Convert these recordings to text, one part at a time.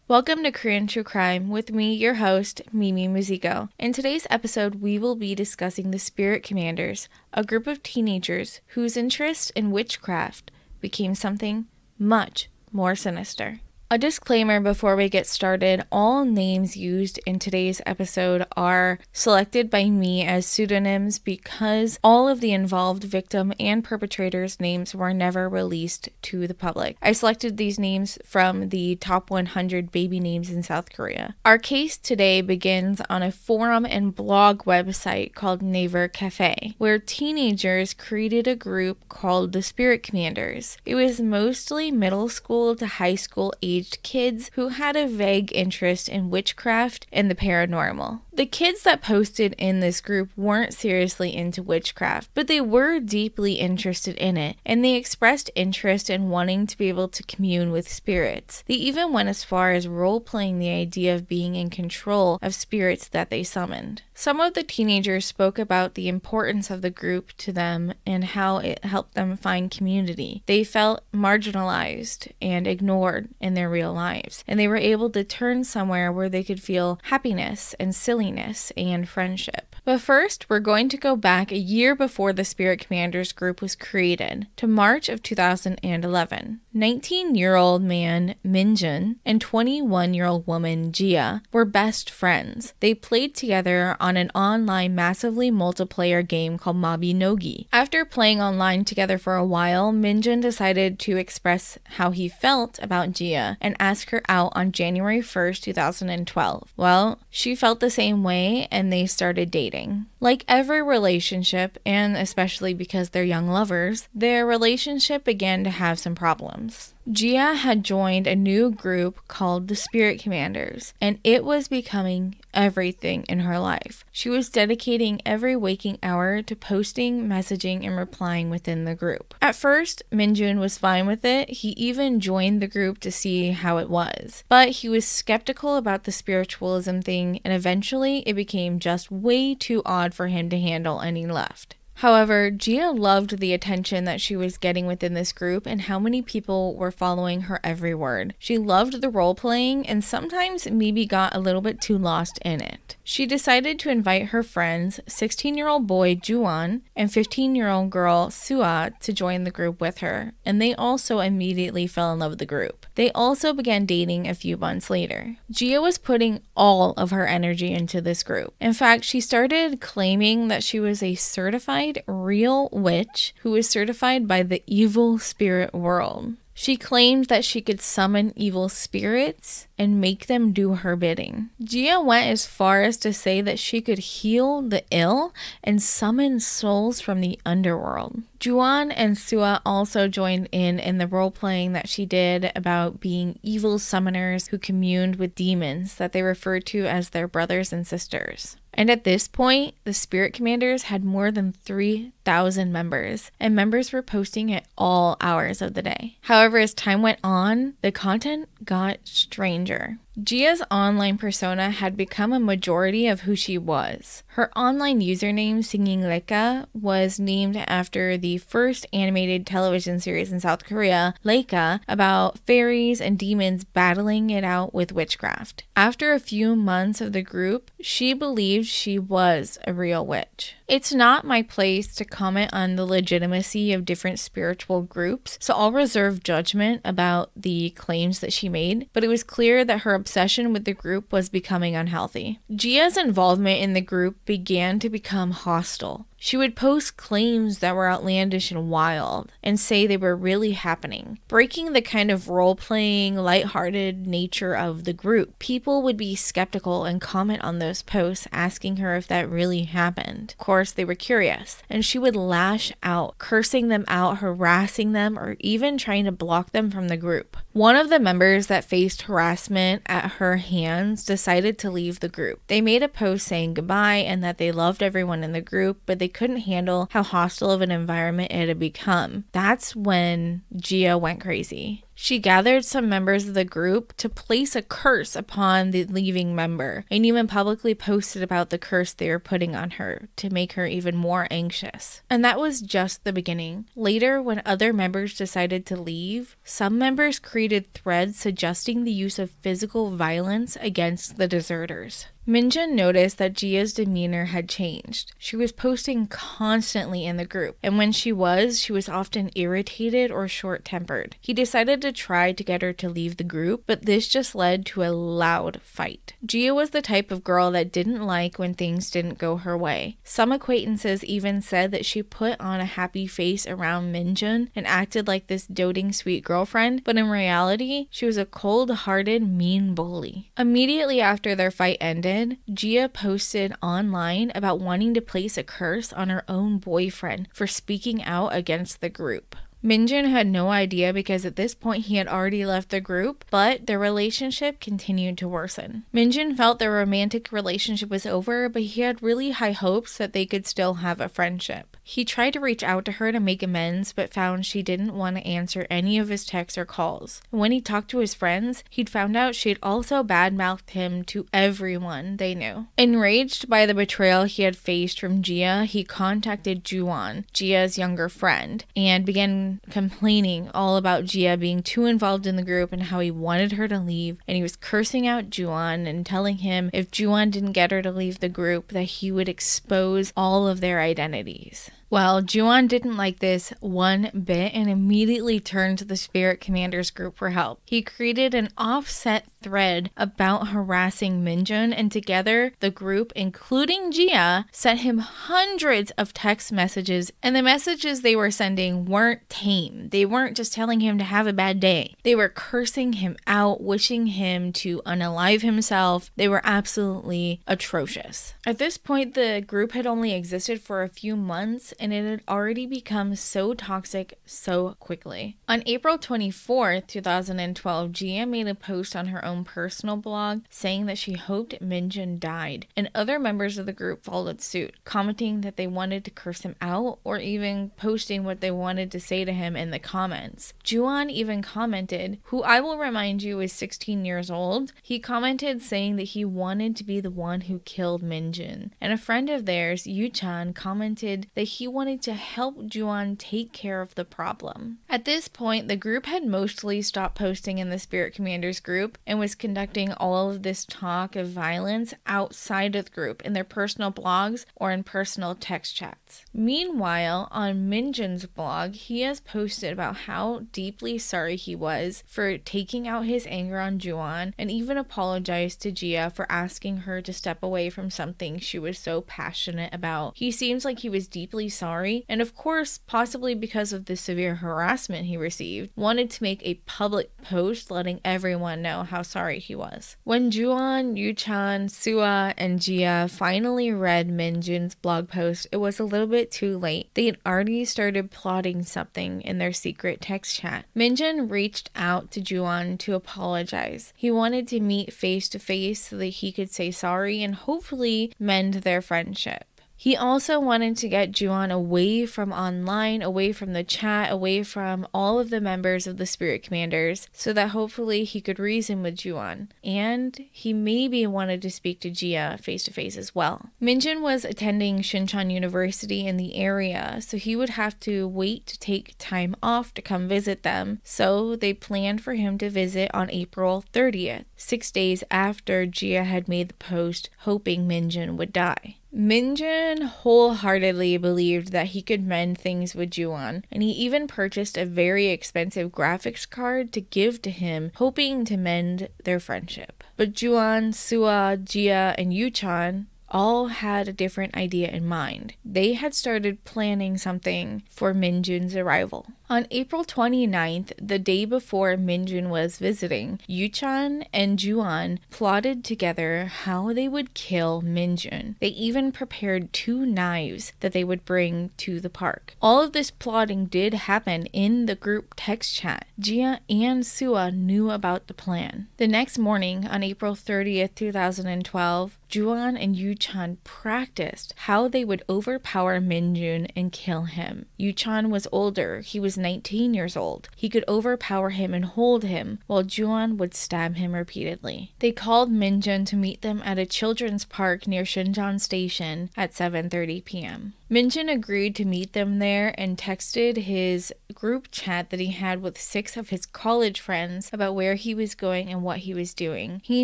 Welcome to Korean True Crime with me, your host, Mizicko. In today's episode, we will be discussing the Spirit Commanders, a group of teenagers whose interest in witchcraft became something much more sinister. A disclaimer before we get started, all names used in today's episode are selected by me as pseudonyms because all of the involved victim and perpetrators' names were never released to the public. I selected these names from the top 100 baby names in South Korea. Our case today begins on a forum and blog website called Naver Cafe, where teenagers created a group called the Spirit Commanders. It was mostly middle school to high school age kids who had a vague interest in witchcraft and the paranormal. The kids that posted in this group weren't seriously into witchcraft, but they were deeply interested in it, and they expressed interest in wanting to be able to commune with spirits. They even went as far as role-playing the idea of being in control of spirits that they summoned. Some of the teenagers spoke about the importance of the group to them and how it helped them find community. They felt marginalized and ignored in their real lives, and they were able to turn somewhere where they could feel happiness and silliness and friendship. But first, we're going to go back a year before the Spirit Commanders group was created, to March of 2011. 19-year-old man Minjun and 21-year-old woman Gia were best friends. They played together on an online massively multiplayer game called Mabinogi. After playing online together for a while, Minjun decided to express how he felt about Gia and ask her out on January 1st, 2012. Well, she felt the same way and they started dating. Like every relationship, and especially because they're young lovers, their relationship began to have some problems. Gia had joined a new group called the Spirit Commanders, and it was becoming everything in her life. She was dedicating every waking hour to posting, messaging, and replying within the group. At first, Minjun was fine with it. He even joined the group to see how it was. But he was skeptical about the spiritualism thing, and eventually it became just way too odd for him to handle, and he left. However, Gia loved the attention that she was getting within this group and how many people were following her every word. She loved the role-playing and sometimes maybe got a little bit too lost in it. She decided to invite her friends, 16-year-old boy Juan and 15-year-old girl Sua, to join the group with her, and they also immediately fell in love with the group. They also began dating a few months later. Gia was putting all of her energy into this group. In fact, she started claiming that she was a certified real witch who was certified by the evil spirit world. She claimed that she could summon evil spirits and make them do her bidding. Gia went as far as to say that she could heal the ill and summon souls from the underworld. Juan and Sua also joined in the role-playing that she did about being evil summoners who communed with demons that they referred to as their brothers and sisters. And at this point, the Spirit Commanders had more than 3,000 members, and members were posting at all hours of the day. However, as time went on, the content got stranger. Gia's online persona had become a majority of who she was. Her online username, Singing Leika, was named after the first animated television series in South Korea, Leika, about fairies and demons battling it out with witchcraft. After a few months of the group, she believed she was a real witch. It's not my place to comment on the legitimacy of different spiritual groups, so I'll reserve judgment about the claims that she made, but it was clear that her obsession with the group was becoming unhealthy. Gia's involvement in the group began to become hostile. She would post claims that were outlandish and wild and say they were really happening, breaking the kind of role-playing, lighthearted nature of the group. People would be skeptical and comment on those posts asking her if that really happened. Of course, they were curious, and she would lash out, cursing them out, harassing them, or even trying to block them from the group. One of the members that faced harassment at her hands decided to leave the group. They made a post saying goodbye and that they loved everyone in the group, but they couldn't handle how hostile of an environment it had become. That's when Gia went crazy. She gathered some members of the group to place a curse upon the leaving member, and even publicly posted about the curse they were putting on her to make her even more anxious. And that was just the beginning. Later, when other members decided to leave, some members created threads suggesting the use of physical violence against the deserters. Minjun noticed that Jia's demeanor had changed. She was posting constantly in the group, and when she was often irritated or short-tempered. He decided to try to get her to leave the group, but this just led to a loud fight. Jia was the type of girl that didn't like when things didn't go her way. Some acquaintances even said that she put on a happy face around Minjun and acted like this doting sweet girlfriend, but in reality, she was a cold-hearted, mean bully. Immediately after their fight ended, Jia posted online about wanting to place a curse on her own boyfriend for speaking out against the group. Minjun had no idea because at this point he had already left the group, but their relationship continued to worsen. Minjun felt their romantic relationship was over, but he had really high hopes that they could still have a friendship. He tried to reach out to her to make amends, but found she didn't want to answer any of his texts or calls. When he talked to his friends, he'd found out she'd also badmouthed him to everyone they knew. Enraged by the betrayal he had faced from Jia, he contacted Juan, Jia's younger friend, and began complaining all about Jia being too involved in the group and how he wanted her to leave, and he was cursing out Juan and telling him if Juan didn't get her to leave the group that he would expose all of their identities. Well, Juan didn't like this one bit and immediately turned to the Spirit Commanders group for help. He created an offset thread about harassing Minjun, and together the group, including Jia, sent him hundreds of text messages, and the messages they were sending weren't tame. They weren't just telling him to have a bad day. They were cursing him out, wishing him to unalive himself. They were absolutely atrocious. At this point, the group had only existed for a few months, and it had already become so toxic so quickly. On April 24th, 2012, Jia made a post on her own personal blog saying that she hoped Minjun died, and other members of the group followed suit, commenting that they wanted to curse him out or even posting what they wanted to say to him in the comments. Juan even commented, who I will remind you is 16 years old. He commented saying that he wanted to be the one who killed Minjun, and a friend of theirs, Yu-chan, commented that he wanted to help Juan take care of the problem. At this point, the group had mostly stopped posting in the Spirit Commanders group and was conducting all of this talk of violence outside of the group in their personal blogs or in personal text chats. Meanwhile, on Minjun's blog, he has posted about how deeply sorry he was for taking out his anger on Juan and even apologized to Jia for asking her to step away from something she was so passionate about. He seems like he was deeply sorry, and of course, possibly because of the severe harassment he received, wanted to make a public post letting everyone know how sorry he was. When Juan, Yu-chan, Sua, and Jia finally read Minjun's blog post, it was a little bit too late. They had already started plotting something in their secret text chat. Minjun reached out to Juan to apologize. He wanted to meet face to face so that he could say sorry and hopefully mend their friendship. He also wanted to get Juan away from online, away from the chat, away from all of the members of the Spirit Commanders, so that hopefully he could reason with Juan. And he maybe wanted to speak to Jia face to face as well. Minjun was attending Shincheon University in the area, so he would have to wait to take time off to come visit them. So they planned for him to visit on April 30th, 6 days after Jia had made the post hoping Minjun would die. Minjun wholeheartedly believed that he could mend things with Juan, and he even purchased a very expensive graphics card to give to him, hoping to mend their friendship. But Juan, Sua, Jia, and Yu-chan all had a different idea in mind. They had started planning something for Minjun's arrival. On April 29th, the day before Minjun was visiting, Yu-chan and Juan plotted together how they would kill Minjun. They even prepared 2 knives that they would bring to the park. All of this plotting did happen in the group text chat. Jia and Sua knew about the plan. The next morning, on April 30th, 2012, Juan and Yuchan practiced how they would overpower Minjun and kill him. Yuchan was older. He was 19 years old. He could overpower him and hold him, while Juan would stab him repeatedly. They called Minjun to meet them at a children's park near Shincheon Station at 7:30 p.m. Minjun agreed to meet them there and texted his group chat that he had with 6 of his college friends about where he was going and what he was doing. He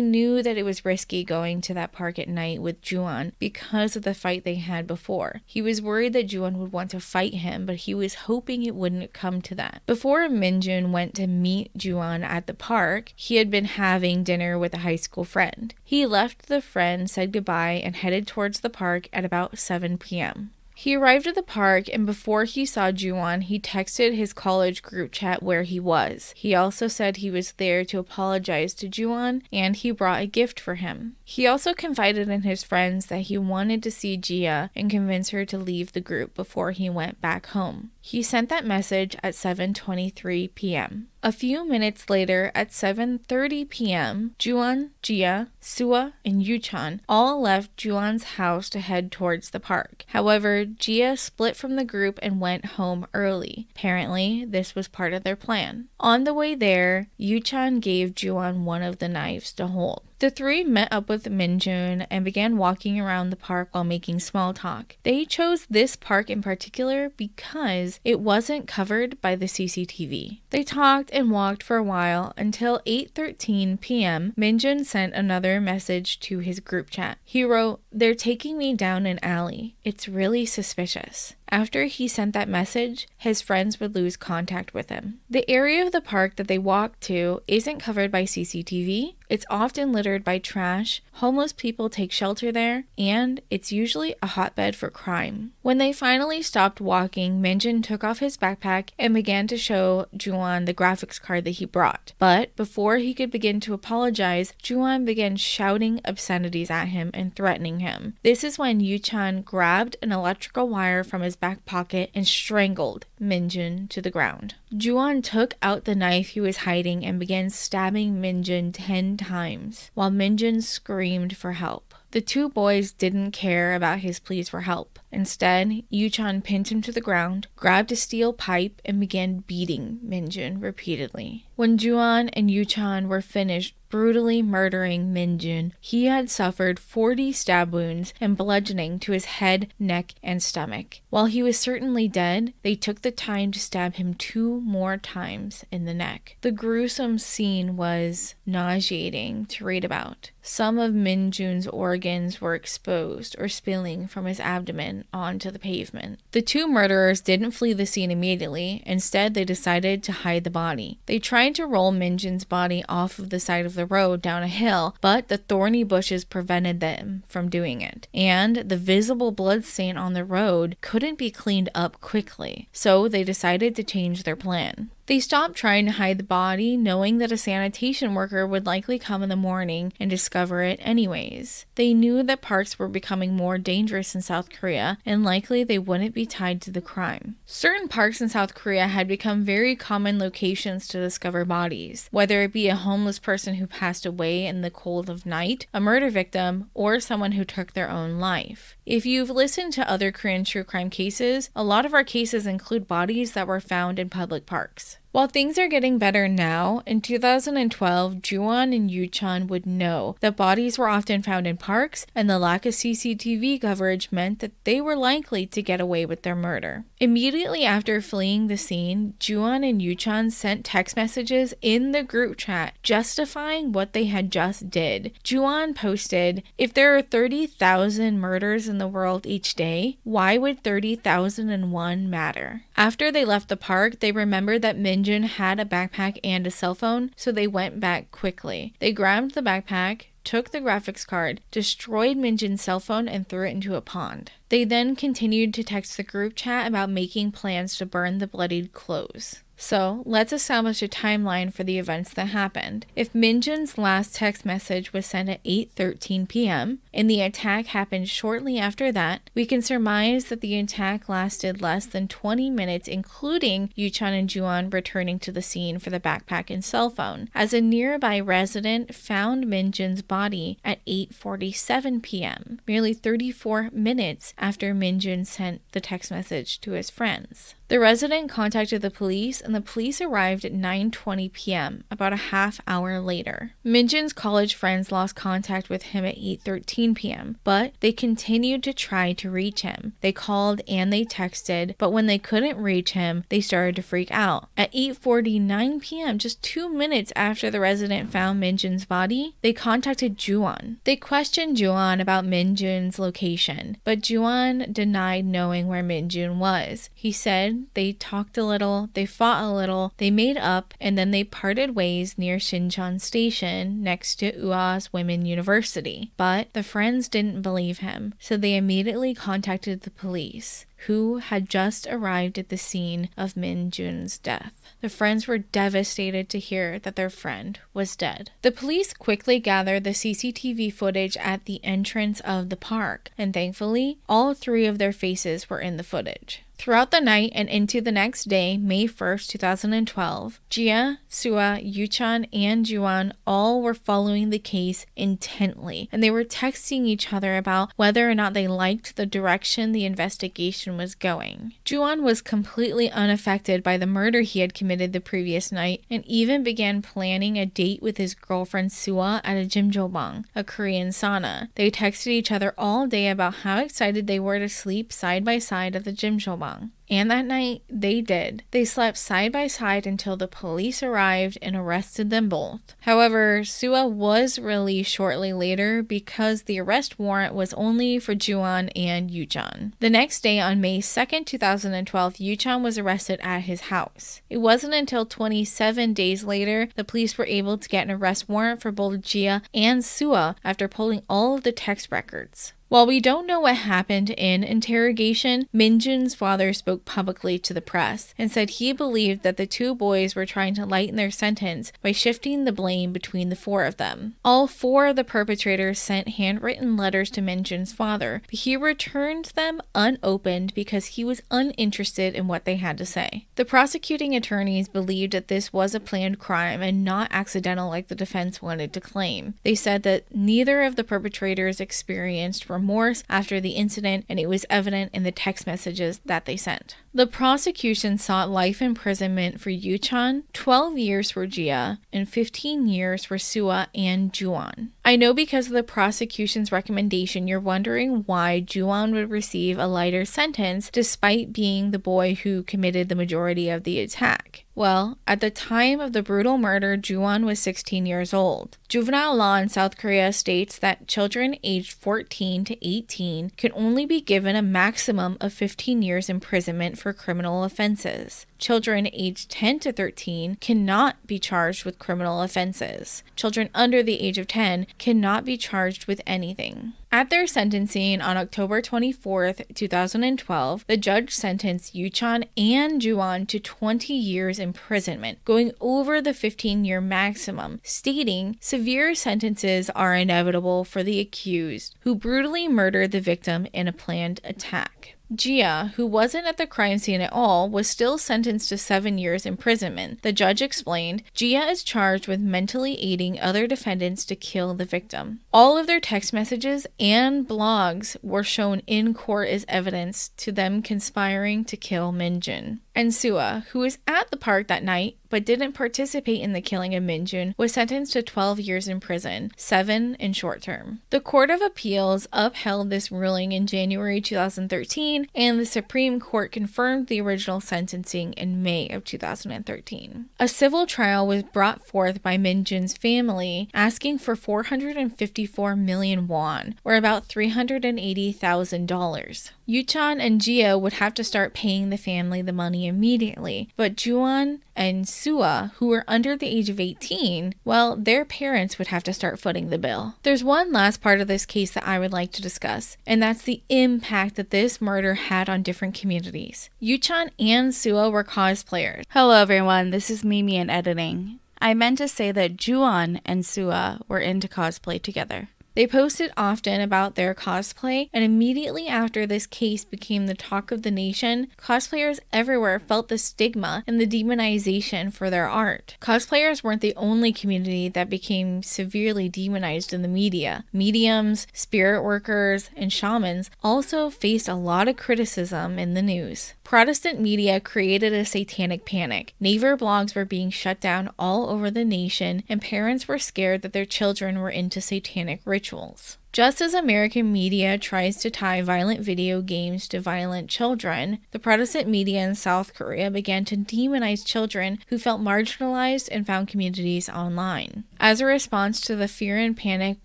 knew that it was risky going to that park at night with Juan because of the fight they had before. He was worried that Juan would want to fight him, but he was hoping it wouldn't come to that. Before Minjun went to meet Juan at the park, he had been having dinner with a high school friend. He left the friend, said goodbye, and headed towards the park at about 7 p.m. He arrived at the park, and before he saw Juan, he texted his college group chat where he was. He also said he was there to apologize to Juan, and he brought a gift for him. He also confided in his friends that he wanted to see Gia and convince her to leave the group before he went back home. He sent that message at 7:23 p.m. A few minutes later, at 7:30 p.m., Juan, Gia, Sua, and Yuchan all left Juan's house to head towards the park. However, Gia split from the group and went home early. Apparently, this was part of their plan. On the way there, Yuchan gave Juan one of the knives to hold. The 3 met up with Minjun and began walking around the park while making small talk. They chose this park in particular because it wasn't covered by the CCTV. They talked and walked for a while until 8:13 p.m. Minjun sent another message to his group chat. He wrote, "They're taking me down an alley. It's really suspicious." After he sent that message, his friends would lose contact with him. The area of the park that they walked to isn't covered by CCTV. It's often littered by trash, homeless people take shelter there, and it's usually a hotbed for crime. When they finally stopped walking, Minjun took off his backpack and began to show Juan the graphics card that he brought. But before he could begin to apologize, Juan began shouting obscenities at him and threatening him. This is when Yuchan grabbed an electrical wire from his back pocket and strangled Minjun to the ground. Juan took out the knife he was hiding and began stabbing Minjun 10 times, while Minjun screamed for help. The 2 boys didn't care about his pleas for help. Instead, Yuchan pinned him to the ground, grabbed a steel pipe, and began beating Minjun repeatedly. When Juan and Yuchan were finished brutally murdering Minjun, he had suffered 40 stab wounds and bludgeoning to his head, neck, and stomach. While he was certainly dead, they took the time to stab him 2 more times in the neck. The gruesome scene was nauseating to read about. Some of Minjun's organs were exposed or spilling from his abdomen onto the pavement. The 2 murderers didn't flee the scene immediately. Instead, they decided to hide the body. They tried to roll Minjun's body off of the side of the road down a hill, but the thorny bushes prevented them from doing it. And the visible bloodstain on the road couldn't be cleaned up quickly, so they decided to change their plan. They stopped trying to hide the body, knowing that a sanitation worker would likely come in the morning and discover it anyways. They knew that parks were becoming more dangerous in South Korea, and likely they wouldn't be tied to the crime. Certain parks in South Korea had become very common locations to discover bodies, whether it be a homeless person who passed away in the cold of night, a murder victim, or someone who took their own life. If you've listened to other Korean true crime cases, a lot of our cases include bodies that were found in public parks. While things are getting better now, in 2012, Juan and Yuchan would know that bodies were often found in parks, and the lack of CCTV coverage meant that they were likely to get away with their murder. Immediately after fleeing the scene, Juan and Yuchan sent text messages in the group chat justifying what they had just did. Juan posted, "If there are 30,000 murders in the world each day, why would 30,001 matter?" After they left the park, they remembered that Minjun had a backpack and a cell phone, so they went back quickly. They grabbed the backpack, took the graphics card, destroyed Minjun's cell phone, and threw it into a pond. They then continued to text the group chat about making plans to burn the bloodied clothes. So let's establish a timeline for the events that happened. If Minjun's last text message was sent at 8:13 p.m. and the attack happened shortly after that, we can surmise that the attack lasted less than 20 minutes, including Yuchan and Juan returning to the scene for the backpack and cell phone, as a nearby resident found Minjun's body at 8:47 p.m., merely 34 minutes after Minjun sent the text message to his friends. The resident contacted the police, and the police arrived at 9:20 p.m., about a half hour later. Minjun's college friends lost contact with him at 8:13 p.m., but they continued to try to reach him. They called and they texted, but when they couldn't reach him, they started to freak out. At 8:49 p.m., just 2 minutes after the resident found Minjun's body, they contacted Juan. They questioned Juan about Minjun's location, but Juan denied knowing where Minjun was. He said they talked a little, they fought a little, they made up, and then they parted ways near Shincheon Station next to UA's Women University. But the friends didn't believe him, so they immediately contacted the police, who had just arrived at the scene of Minjun's death. The friends were devastated to hear that their friend was dead. The police quickly gathered the CCTV footage at the entrance of the park, and thankfully, all 3 of their faces were in the footage. Throughout the night and into the next day, May 1st, 2012, Jia, Sua, Yuchan, and Juan all were following the case intently, and they were texting each other about whether or not they liked the direction the investigation was going. Juan was completely unaffected by the murder he had committed the previous night, and even began planning a date with his girlfriend Sua at a jjimjilbang, a Korean sauna. They texted each other all day about how excited they were to sleep side by side at the jjimjilbang. And that night, they did. They slept side by side until the police arrived and arrested them both. However, Sua was released shortly later because the arrest warrant was only for Juan and Yuchan. The next day, on May 2nd, 2012, Yuchan was arrested at his house. It wasn't until 27 days later the police were able to get an arrest warrant for both Jia and Sua after pulling all of the text records. While we don't know what happened in interrogation, Minjun's father spoke publicly to the press and said he believed that the 2 boys were trying to lighten their sentence by shifting the blame between the 4 of them. All 4 of the perpetrators sent handwritten letters to Minjun's father, but he returned them unopened because he was uninterested in what they had to say. The prosecuting attorneys believed that this was a planned crime and not accidental like the defense wanted to claim. They said that neither of the perpetrators experienced remorse after the incident, and it was evident in the text messages that they sent. The prosecution sought life imprisonment for Yuchan, 12 years for Jia, and 15 years for Sua and Juan. I know because of the prosecution's recommendation, you're wondering why Juan would receive a lighter sentence despite being the boy who committed the majority of the attack. Well, at the time of the brutal murder, Juan was 16 years old. Juvenile law in South Korea states that children aged 14 to 18 can only be given a maximum of 15 years imprisonment for criminal offenses. Children aged 10 to 13 cannot be charged with criminal offenses. Children under the age of 10 cannot be charged with anything. At their sentencing on October 24th, 2012, the judge sentenced Yuchan and Juan to 20 years imprisonment, going over the 15-year maximum, stating severe sentences are inevitable for the accused, who brutally murdered the victim in a planned attack. Jia, who wasn't at the crime scene at all, was still sentenced to 7 years imprisonment. The judge explained, Jia is charged with mentally aiding other defendants to kill the victim. All of their text messages and blogs were shown in court as evidence to them conspiring to kill Minjun. And Sua, who was at the park that night but didn't participate in the killing of Minjun, was sentenced to 12 years in prison, 7 in short term. The Court of Appeals upheld this ruling in January 2013, and the Supreme Court confirmed the original sentencing in May of 2013. A civil trial was brought forth by Minjun's family, asking for 454 million won, or about $380,000. Yuchan and Jia would have to start paying the family the money immediately, but Juan and Sua, who were under the age of 18, well, their parents would have to start footing the bill. There's one last part of this case that I would like to discuss, and that's the impact that this murder had on different communities. Yuchan and Sua were cosplayers. Hello everyone, this is Mimi in editing. I meant to say that Juan and Sua were into cosplay together. They posted often about their cosplay, and immediately after this case became the talk of the nation, cosplayers everywhere felt the stigma and the demonization for their art. Cosplayers weren't the only community that became severely demonized in the media. Mediums, spirit workers, and shamans also faced a lot of criticism in the news. Protestant media created a satanic panic. Naver blogs were being shut down all over the nation, and parents were scared that their children were into satanic rituals. Just as American media tries to tie violent video games to violent children, the Protestant media in South Korea began to demonize children who felt marginalized and found communities online. As a response to the fear and panic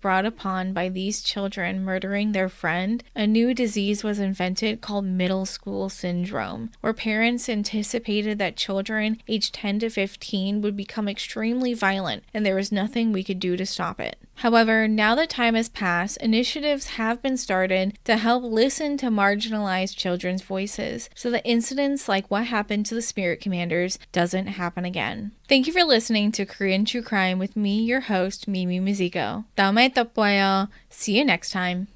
brought upon by these children murdering their friend, a new disease was invented called middle school syndrome, where parents anticipated that children aged 10 to 15 would become extremely violent, and there was nothing we could do to stop it. However, now that time has passed, initiatives have been started to help listen to marginalized children's voices so that incidents like what happened to the Spirit Commanders doesn't happen again. Thank you for listening to Korean True Crime with me, your host, Mimi Mizicko. 다음에 또 봐요. See you next time.